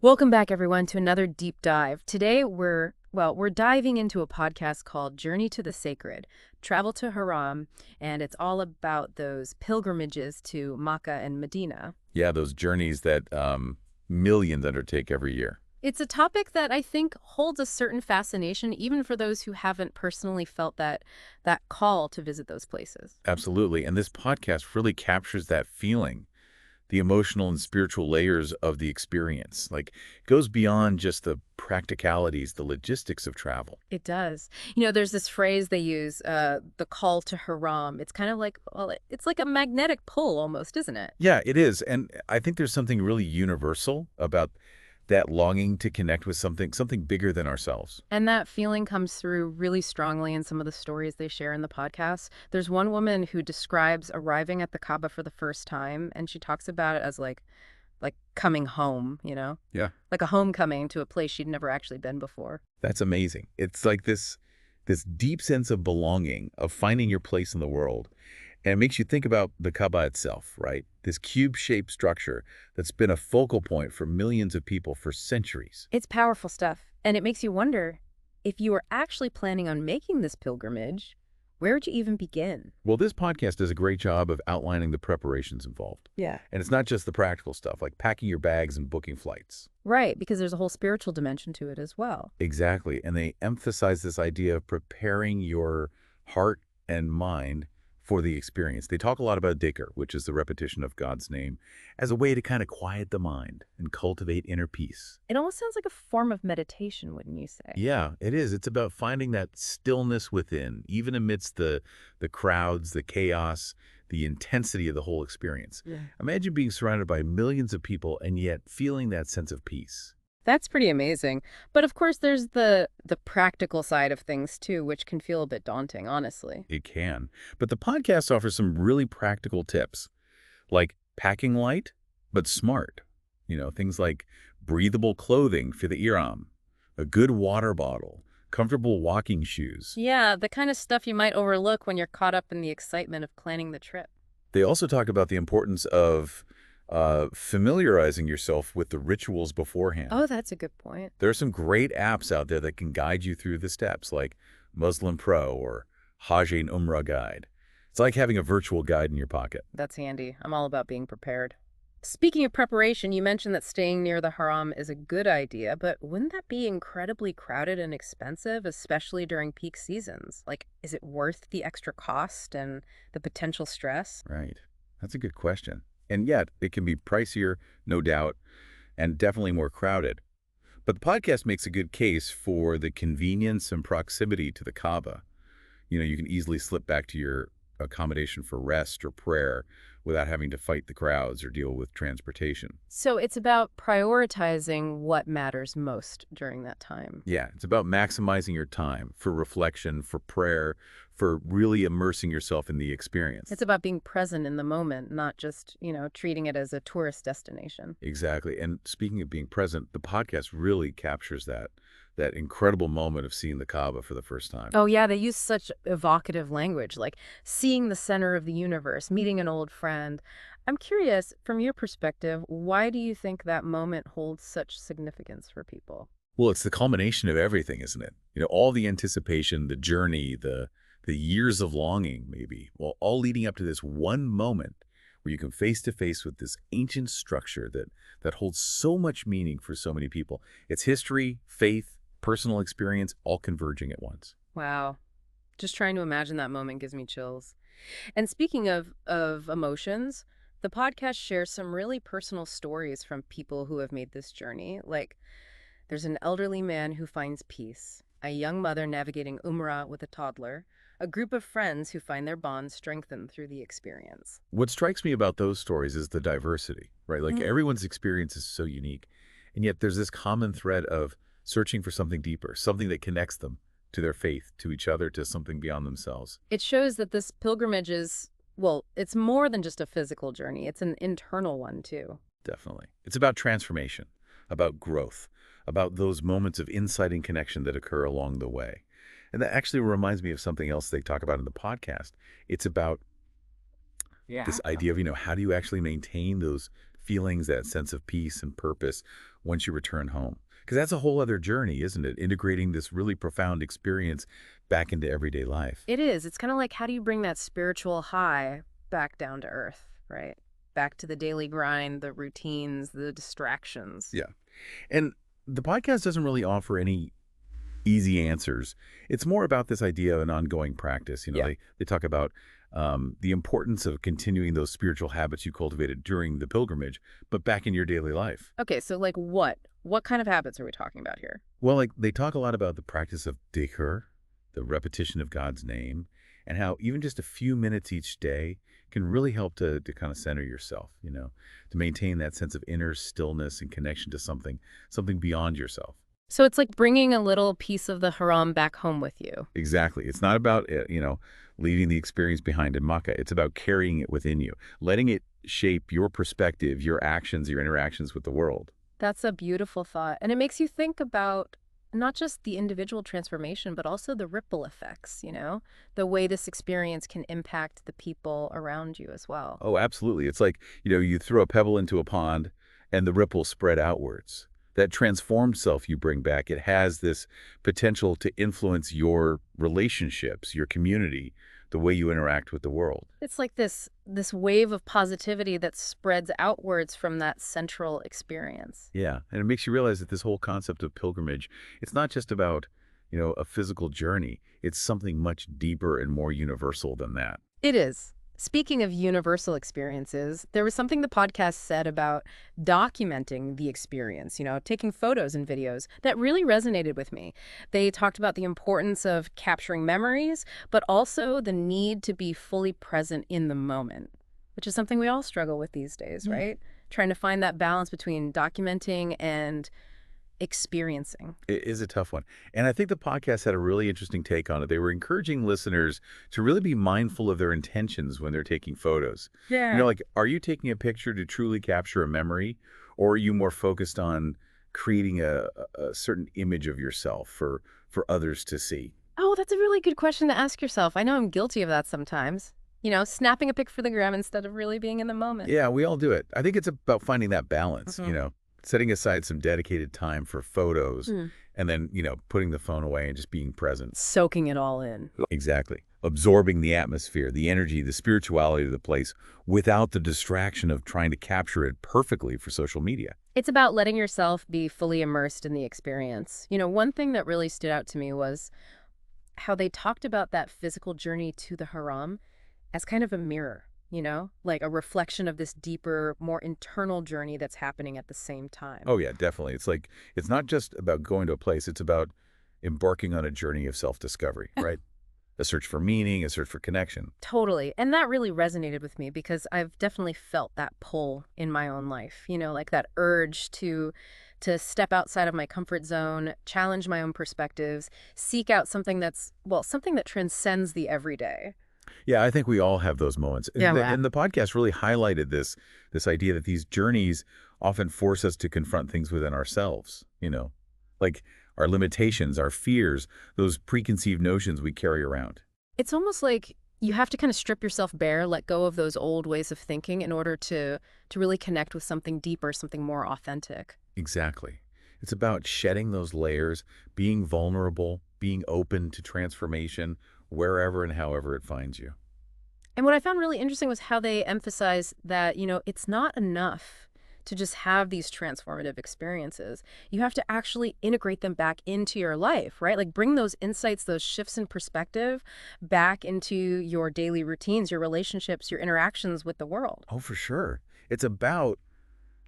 Welcome back, everyone, to another deep dive. Today, we're diving into a podcast called Journey to the Sacred, Travel to Haram, and it's all about those pilgrimages to Makkah and Medina. Yeah, those journeys that millions undertake every year. It's a topic that I think holds a certain fascination, even for those who haven't personally felt that call to visit those places. Absolutely. And this podcast really captures that feeling, the emotional and spiritual layers of the experience. Like, goes beyond just the practicalities, the logistics of travel. It does. There's this phrase they use, the call to Haram. It's kind of like, well, it's like a magnetic pull almost, isn't it? Yeah, it is. And I think there's something really universal about that longing to connect with something bigger than ourselves. And that feeling comes through really strongly in some of the stories they share in the podcast. There's one woman who describes arriving at the Kaaba for the first time, and she talks about it as like coming home, Yeah. like a homecoming to a place she'd never actually been before. That's amazing. It's like this deep sense of belonging, of finding your place in the world. And it makes you think about the Kaaba itself, right? This cube-shaped structure that's been a focal point for millions of people for centuries. It's powerful stuff, and it makes you wonder, if you were actually planning on making this pilgrimage, where would you even begin? Well, this podcast does a great job of outlining the preparations involved. Yeah. And it's not just the practical stuff, like packing your bags and booking flights. Right, because there's a whole spiritual dimension to it as well. Exactly. And they emphasize this idea of preparing your heart and mind for the experience. They talk a lot about dhikr, which is the repetition of God's name, as a way to kind of quiet the mind and cultivate inner peace. It almost sounds like a form of meditation, wouldn't you say? Yeah, it is. It's about finding that stillness within, even amidst the crowds, the chaos, the intensity of the whole experience. Yeah. Imagine being surrounded by millions of people and yet feeling that sense of peace. That's pretty amazing. But of course, there's the practical side of things too, which can feel a bit daunting, honestly. It can. But the podcast offers some really practical tips, like packing light, but smart. Things like breathable clothing for the Haram, a good water bottle, comfortable walking shoes. Yeah, the kind of stuff you might overlook when you're caught up in the excitement of planning the trip. They also talk about the importance of familiarizing yourself with the rituals beforehand. Oh, that's a good point. There are some great apps out there that can guide you through the steps, like Muslim Pro or Hajj and Umrah Guide. It's like having a virtual guide in your pocket. That's handy. I'm all about being prepared. Speaking of preparation, you mentioned that staying near the haram is a good idea, but wouldn't that be incredibly crowded and expensive, especially during peak seasons? Like, is it worth the extra cost and the potential stress? Right. That's a good question. And yet, it can be pricier, no doubt, and definitely more crowded. But the podcast makes a good case for the convenience and proximity to the Kaaba. You can easily slip back to your accommodation for rest or prayer without having to fight the crowds or deal with transportation. So it's about prioritizing what matters most during that time. Yeah, it's about maximizing your time for reflection, for prayer, for really immersing yourself in the experience. It's about being present in the moment, not just, treating it as a tourist destination. Exactly. And speaking of being present, the podcast really captures that incredible moment of seeing the Kaaba for the first time. Oh, yeah, they use such evocative language, like seeing the center of the universe, meeting an old friend. I'm curious, from your perspective, why do you think that moment holds such significance for people? Well, it's the culmination of everything, isn't it? All the anticipation, the journey, the years of longing, maybe, well, all leading up to this one moment where you come face to face with this ancient structure that holds so much meaning for so many people. It's history, faith, personal experience, all converging at once. Wow. Just trying to imagine that moment gives me chills. And speaking of emotions, the podcast shares some really personal stories from people who have made this journey. Like, there's an elderly man who finds peace, a young mother navigating Umrah with a toddler, a group of friends who find their bonds strengthened through the experience. What strikes me about those stories is the diversity, right? Like everyone's experience is so unique. And yet there's this common thread of searching for something deeper, something that connects them to their faith, to each other, to something beyond themselves. It shows that this pilgrimage is, well, it's more than just a physical journey. It's an internal one, too. Definitely. It's about transformation, about growth, about those moments of insight and connection that occur along the way. And that actually reminds me of something else they talk about in the podcast. It's about this idea of, how do you actually maintain those feelings, that sense of peace and purpose once you return home. Because that's a whole other journey, isn't it? Integrating this really profound experience back into everyday life. It is. It's kind of like, how do you bring that spiritual high back down to earth, right? Back to the daily grind, the routines, the distractions. Yeah. And the podcast doesn't really offer any easy answers. It's more about this idea of an ongoing practice. Yeah. They talk about the importance of continuing those spiritual habits you cultivated during the pilgrimage, but back in your daily life. Okay, so like what? What kind of habits are we talking about here? Well, like they talk a lot about the practice of dhikr, the repetition of God's name, and how even just a few minutes each day can really help to kind of center yourself, to maintain that sense of inner stillness and connection to something beyond yourself. So it's like bringing a little piece of the Haram back home with you. Exactly. It's not about, leaving the experience behind in Makkah. It's about carrying it within you, letting it shape your perspective, your actions, your interactions with the world. That's a beautiful thought. And it makes you think about not just the individual transformation, but also the ripple effects, the way this experience can impact the people around you as well. Oh, absolutely. It's like, you throw a pebble into a pond and the ripples spread outwards. That transformed self you bring back, it has this potential to influence your relationships, your community, the way you interact with the world. It's like this wave of positivity that spreads outwards from that central experience. Yeah, and it makes you realize that this whole concept of pilgrimage, it's not just about, a physical journey. It's something much deeper and more universal than that. It is. Speaking of universal experiences, there was something the podcast said about documenting the experience, taking photos and videos that really resonated with me. They talked about the importance of capturing memories, but also the need to be fully present in the moment, which is something we all struggle with these days, right? Trying to find that balance between documenting and experiencing. It is a tough one. And I think the podcast had a really interesting take on it. They were encouraging listeners to really be mindful of their intentions when they're taking photos. Yeah. Like, are you taking a picture to truly capture a memory, or are you more focused on creating a certain image of yourself for others to see? Oh, that's a really good question to ask yourself. I know I'm guilty of that sometimes. Snapping a pic for the gram instead of really being in the moment. Yeah, we all do it. I think it's about finding that balance, setting aside some dedicated time for photos and then, putting the phone away and just being present. Soaking it all in. Exactly. Absorbing the atmosphere, the energy, the spirituality of the place without the distraction of trying to capture it perfectly for social media. It's about letting yourself be fully immersed in the experience. One thing that really stood out to me was how they talked about that physical journey to the Haram as kind of a mirror, like a reflection of this deeper, more internal journey that's happening at the same time. Oh, yeah, definitely. It's like, it's not just about going to a place. It's about embarking on a journey of self-discovery, right? A search for meaning, a search for connection. Totally. And that really resonated with me because I've definitely felt that pull in my own life, like that urge to step outside of my comfort zone, challenge my own perspectives, seek out something something that transcends the everyday. Yeah, I think we all have those moments. Yeah, And the podcast really highlighted this idea that these journeys often force us to confront things within ourselves, like our limitations, our fears, those preconceived notions we carry around. It's almost like you have to kind of strip yourself bare, let go of those old ways of thinking in order to really connect with something deeper, something more authentic. Exactly. It's about shedding those layers, being vulnerable, being open to transformation, wherever and however it finds you. And what I found really interesting was how they emphasize that, it's not enough to just have these transformative experiences. You have to actually integrate them back into your life, right? Like bring those insights, those shifts in perspective back into your daily routines, your relationships, your interactions with the world. Oh, for sure. It's about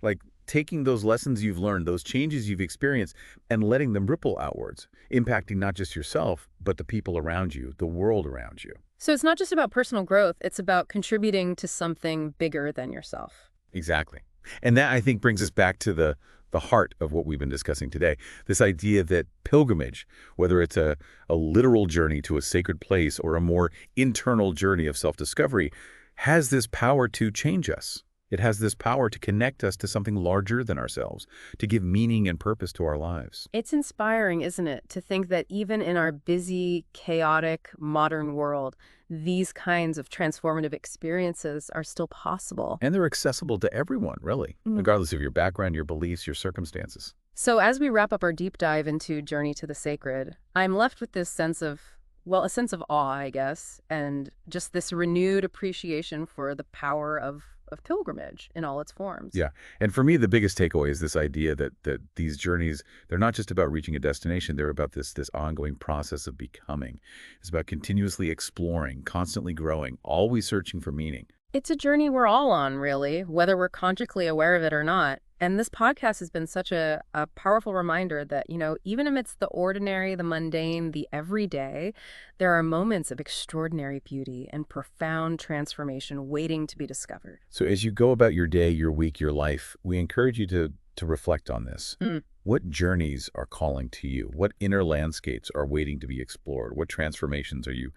like taking those lessons you've learned, those changes you've experienced, and letting them ripple outwards, impacting not just yourself, but the people around you, the world around you. So it's not just about personal growth, it's about contributing to something bigger than yourself. Exactly. And that, I think, brings us back to the heart of what we've been discussing today, this idea that pilgrimage, whether it's a literal journey to a sacred place or a more internal journey of self-discovery, has this power to change us. It has this power to connect us to something larger than ourselves, to give meaning and purpose to our lives. It's inspiring, isn't it, to think that even in our busy, chaotic, modern world, these kinds of transformative experiences are still possible. And they're accessible to everyone, really, regardless of your background, your beliefs, your circumstances. So as we wrap up our deep dive into Journey to the Sacred, I'm left with this sense of, well, a sense of awe, I guess, and just this renewed appreciation for the power of pilgrimage in all its forms. Yeah. And for me, the biggest takeaway is this idea that these journeys, they're not just about reaching a destination, they're about this ongoing process of becoming. It's about continuously exploring, constantly growing, always searching for meaning. It's a journey we're all on, really, whether we're consciously aware of it or not. And this podcast has been such a powerful reminder that, even amidst the ordinary, the mundane, the everyday, there are moments of extraordinary beauty and profound transformation waiting to be discovered. So as you go about your day, your week, your life, we encourage you to reflect on this. What journeys are calling to you? What inner landscapes are waiting to be explored? What transformations are you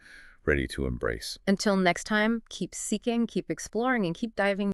ready to embrace? Until next time, keep seeking, keep exploring, and keep diving